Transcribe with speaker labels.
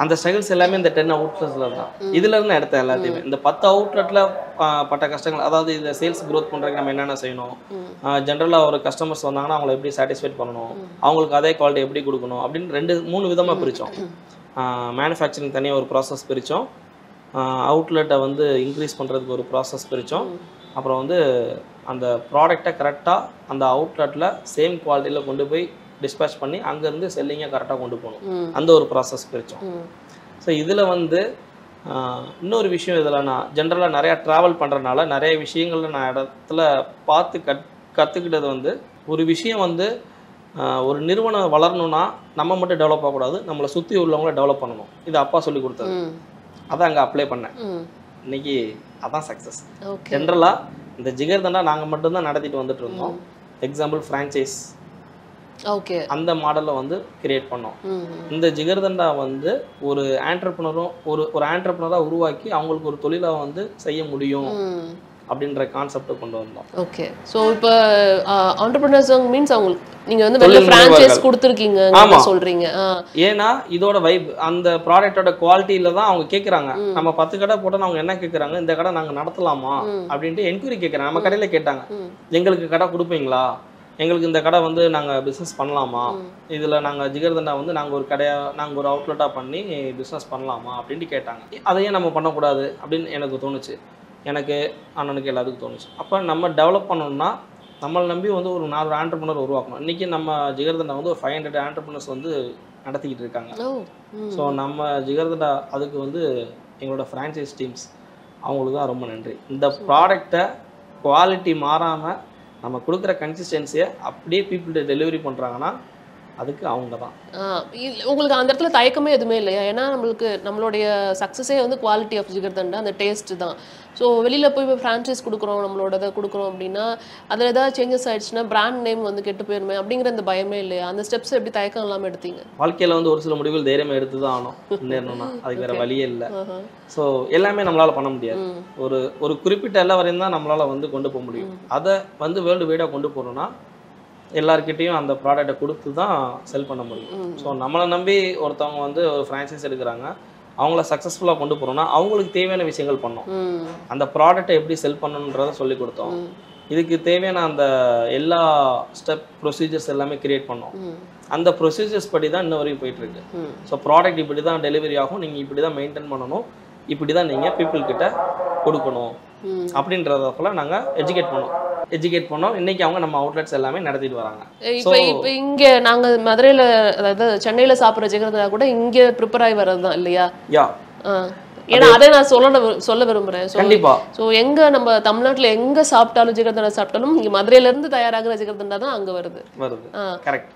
Speaker 1: அந்த ஸ்ட்ரகிள்ஸ் எல்லாமே இந்த 10 அவுட்லெட்ஸ்ல தான். இதுல இருந்து எடுத்த எல்லாத்தையுமே இந்த 10 அவுட்லெட்ல பட்ட கஷ்டங்கள், அதாவது இந்த சேல்ஸ் க்ரோத் பண்றதுக்கு நம்ம என்னென்ன செய்யணும், ஜென்ரலா ஒரு கஸ்டமர்ஸ் வந்தாங்கன்னா அவங்களை எப்படி சாட்டிஸ்ஃபைட் பண்ணணும், அவங்களுக்கு அதே குவாலிட்டி எப்படி கொடுக்கணும் அப்படின்னு 3 விதமா பிரிச்சோம். மேனுஃபேக்சரிங் தனியாக ஒரு ப்ராசஸ் பிரித்தோம், அவுட்லெட்டை வந்து இன்க்ரீஸ் பண்ணுறதுக்கு ஒரு ப்ராசஸ் பிரித்தோம், அப்புறம் வந்து அந்த ப்ராடக்டை கரெக்டாக அந்த அவுட்லெட்டில் சேம் குவாலிட்டியில் கொண்டு போய் டிஸ்பேச் பண்ணி அங்கேருந்து செல்லிங்கை கரெக்டாக கொண்டு போகணும், அந்த ஒரு ப்ராசஸ் பிரித்தோம். ஸோ இதில் வந்து இன்னொரு விஷயம், இதில் நான் ஜென்ரலாக நிறையா ட்ராவல் பண்ணுறதுனால நிறைய விஷயங்கள் நான் இடத்துல பார்த்து கற்றுக்கிட்டது வந்து, ஒரு விஷயம் வந்து ஒரு நிறுவனம் வளரணும்னா நம்ம மட்டும் டெவலப் ஆகக்கூடாது, நம்மளை சுற்றி உள்ளவங்கள டெவலப் பண்ணணும். இது அப்பா சொல்லி கொடுத்தது, அதான் அங்கே அப்ளை பண்ணேன். இன்னைக்கு அதான் சக்ஸஸ். ஜென்ரலாக இந்த ஜிகர்தண்டா நாங்கள் மட்டும்தான் நடத்திட்டு வந்துட்டு இருந்தோம். எக்ஸாம்பிள் ஃப்ரான்ச்சைஸ் அந்த மாடலில் வந்து கிரியேட் பண்ணோம். இந்த ஜிகர்தண்டா வந்து ஒரு ஆண்டர்ப்ரனரும் ஒரு ஆண்டர்ப்ரனராக உருவாக்கி அவங்களுக்கு ஒரு தொழிலை வந்து செய்ய முடியும் அப்படின்ற கான்செப்டை கொண்டு வந்தோம்.
Speaker 2: ஓகே. ஸோ இப்போ ஆண்டர்ப்ரனர்ஸ் மீன்ஸ் அவங்களுக்கு நீங்கள் வந்து வெளில ஃப்ரான்ச்சைஸ் கொடுத்துருக்கீங்க சொல்கிறீங்க.
Speaker 1: ஏன்னா இதோட வைப் அந்த ப்ராடக்டோட குவாலிட்டியில தான் அவங்க கேட்குறாங்க. நம்ம 10 கடை போட்டோன்னா அவங்க என்ன கேட்குறாங்க, இந்த கடை நாங்கள் நடத்தலாமா அப்படின்ட்டு என்கொயரி கேட்குறாங்க. நம்ம கடையில் கேட்டாங்க, எங்களுக்கு கடை கொடுப்பீங்களா, எங்களுக்கு இந்த கடை வந்து நாங்கள் பிஸ்னஸ் பண்ணலாமா, இதில் நாங்கள் ஜிகர்தண்டா வந்து நாங்கள் ஒரு அவுட்லெட்டாக பண்ணி பிஸ்னஸ் பண்ணலாமா அப்படின்ட்டு கேட்டாங்க. அதையே நம்ம பண்ணக்கூடாது அப்படின்னு எனக்கு தோணுச்சு, எனக்கு அண்ணனுக்கு எல்லாத்துக்கும் தோணுச்சு. அப்போ நம்ம டெவலப் பண்ணணும்னா நம்மளை நம்பி வந்து ஒரு 4 ஆண்டர்ப்ரனர் உருவாக்கணும். இன்றைக்கி நம்ம ஜிகர்தண்டா வந்து ஒரு 500 ஆண்டர்ப்ரனர்ஸ் வந்து நடத்திக்கிட்டு இருக்காங்க. ஸோ நம்ம ஜிகர்தண்டா அதுக்கு வந்து எங்களோட ஃப்ரான்ச்சைஸ் டீம்ஸ் அவங்களுக்கு தான் ரொம்ப நன்றி. இந்த ப்ராடக்டை குவாலிட்டி மாறாமல் நம்ம கொடுக்குற கன்சிஸ்டன்சியை அப்படியே பீப்புள்கிட்ட டெலிவரி பண்ணுறாங்கன்னா அதுக்கு அவங்க தான்.
Speaker 2: உங்களுக்கு அந்த இடத்துல தயக்கமே எதுவுமே இல்லையா? ஏன்னா நம்மளுடைய சக்ஸஸே வந்து குவாலிட்டி ஆஃப் ஜிகர்தண்டா, அந்த டேஸ்ட்டு தான். ஸோ வெளியில் போய் ஃப்ரான்ச்சைஸ் கொடுக்குறோம், நம்மளோட இதை கொடுக்குறோம் அப்படின்னா அதில் ஏதாவது சேஞ்சஸ் ஆகிடுச்சுன்னா பிராண்ட் நேம் வந்து கெட்டு போயிருமே அப்படிங்கிற அந்த பயமே இல்லையா? அந்த ஸ்டெப்ஸ் எப்படி தயக்கம் இல்லாமல் எடுத்தீங்க?
Speaker 1: வாழ்க்கையில் வந்து ஒரு சில முடிவுகள் தைரியமாக எடுத்து தான் ஆகணும், முன்னேறணும்னா அதுக்கு வேறு வழியே இல்லை. ஸோ எல்லாமே நம்மளால் பண்ண முடியாது. ஒரு குறிப்பிட்ட எல்லா வரையும் தான் நம்மளால் வந்து கொண்டு போக முடியும். அதை வந்து வேர்ல்டு வைடாக கொண்டு போகணுன்னா எல்லார்கிட்டையும் அந்த ப்ராடக்டை கொடுத்து தான் செல் பண்ண முடியும். ஸோ நம்மளை நம்பி ஒருத்தவங்க வந்து ஒரு ஃப்ரான்ச்சைஸ் எடுக்கிறாங்க, அவங்கள சக்ஸஸ்ஃபுல்லாக கொண்டு போகிறோம்னா அவங்களுக்கு தேவையான விஷயங்கள் பண்ணோம். அந்த ப்ராடக்டை எப்படி செல் பண்ணணுன்றதை சொல்லி கொடுத்தோம். இதுக்கு தேவையான அந்த எல்லா ஸ்டெப் ப்ரொசீஜர்ஸ் எல்லாமே கிரியேட் பண்ணோம். அந்த ப்ரொசீஜர்ஸ் படி தான் இன்ன வரையும் போயிட்டுருக்கு. ஸோ ப்ராடக்ட் இப்படி தான் டெலிவரி ஆகும், நீங்கள் இப்படி தான் மெயின்டைன் பண்ணணும், இப்படி தான் நீங்கள் பீப்புள் கிட்ட கொடுக்கணும் அப்படின்றத போல நாங்கள் எஜுகேட் பண்ணோம். இன்னைக்கு அவங்க நம்ம அவுட்லெட்ஸ் எல்லாமே நடத்திட்டு வராங்க.
Speaker 2: இப்போ இங்கே நாங்கள் மதுரையில், அதாவது சென்னையில் சாப்பிட்ற ஜிகர்தண்டா கூட இங்கே ப்ரிப்பேர் ஆகி வர்றது தான் இல்லையா? ஏன்னா அதை நான் சொல்ல விரும்புகிறேன்.
Speaker 1: கண்டிப்பா.
Speaker 2: ஸோ எங்கே நம்ம தமிழ்நாட்டில் எங்கே சாப்பிட்டாலும் ஜிகர்தண்டா சாப்பிட்டாலும் இங்கே மதுரையிலேருந்து தயாராகிற ஜிகர்தண்டா தான் அங்கே வருது.
Speaker 1: கரெக்ட்.